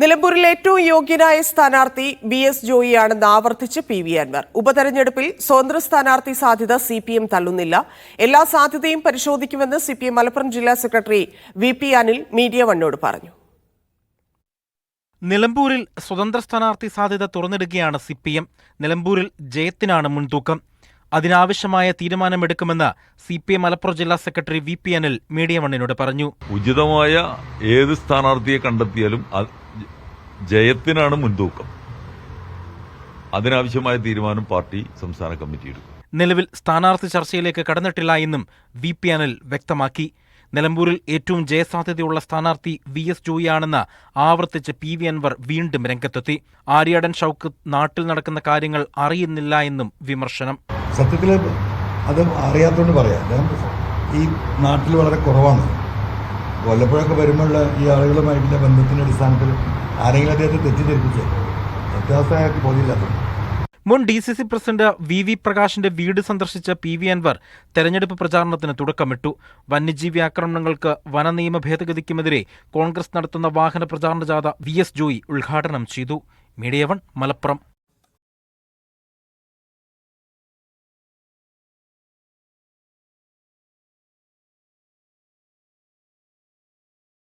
നിലമ്പൂരിൽ ഏറ്റവും യോഗ്യനായ സ്ഥാനാർത്ഥി വി.എസ്. ജോയിയാണെന്ന് ആവർത്തിച്ച് പി.വി. അൻവർ. ഉപതെരഞ്ഞെടുപ്പിൽ സ്വതന്ത്ര സ്ഥാനാർത്ഥി സാധ്യത CPM തള്ളുന്നില്ല. എല്ലാ സാധ്യതയും പരിശോധിക്കുമെന്ന് CPM മലപ്പുറം ജില്ലാ സെക്രട്ടറി വി.പി. അനിൽ മീഡിയ വണ്ണോട് പറഞ്ഞു. നിലമ്പൂരിൽ സ്വതന്ത്ര സ്ഥാനാർത്ഥി സാധ്യത തുറന്നിടുകയാണ് CPM. നിലമ്പൂരിൽ ജയത്തിനാണ് മുൻതൂക്കം. അതിനാവശ്യമായ തീരുമാനമെടുക്കുമെന്ന് CPM മലപ്പുറം ജില്ലാ സെക്രട്ടറി വി.പി. അനിൽ മീഡിയ വണ്ണിനോട് പറഞ്ഞു. ഉചിതമായ ഏത് സ്ഥാനാർത്ഥിയെ കണ്ടെത്തിയാലും ജയത്തിനാണ് മുൻതൂക്കം. അതിനാവശ്യമായ തീരുമാനം പാർട്ടി സംസ്ഥാന കമ്മിറ്റി എടുക്കും. നിലവിൽ സ്ഥാനാർത്ഥി ചർച്ചയിലേക്ക് കടന്നിട്ടില്ല എന്നും വി.പി. അനിൽ വ്യക്തമാക്കി. നിലമ്പൂരിൽ ഏറ്റവും ജയസാധ്യതയുള്ള സ്ഥാനാർത്ഥി വി.എസ്. ജോയിയാണെന്ന് ആവർത്തിച്ച് പി.വി. അൻവർ വീണ്ടും രംഗത്തെത്തി. ആര്യാടൻ ഷൗക്കത്ത് നാട്ടിൽ നടക്കുന്ന കാര്യങ്ങൾ അറിയുന്നില്ല എന്നും വിമർശനം. സത്യത്തിൽ അത് അറിയാത്തതുകൊണ്ട് പറയാം, ഈ നാട്ടിൽ വളരെ കുറവാണ്. വല്ലപ്പോഴൊക്കെ വരുമ്പോഴുള്ള ഈ ആളുകളുമായിട്ടുള്ള ബന്ധത്തിന്റെ അടിസ്ഥാനത്തിൽ ആരെങ്കിലും അദ്ദേഹത്തെ തെറ്റിദ്ധരിപ്പിച്ച് വ്യത്യാസം അയാൾക്ക് ബോധ്യമില്ലാത്തത്. മുൻ DCC പ്രസിഡന്റ് വി പ്രകാശിന്റെ വീട് സന്ദർശിച്ച പി.വി. അൻവർ തെരഞ്ഞെടുപ്പ് പ്രചാരണത്തിന് തുടക്കമിട്ടു. വന്യജീവി ആക്രമണങ്ങൾക്ക് വനനിയമ ഭേദഗതിക്കുമെതിരെ കോൺഗ്രസ് നടത്തുന്ന വാഹന പ്രചാരണ ജാഥ വി.എസ്. ജോയി ഉദ്ഘാടനം ചെയ്തു. Media one, Malappuram.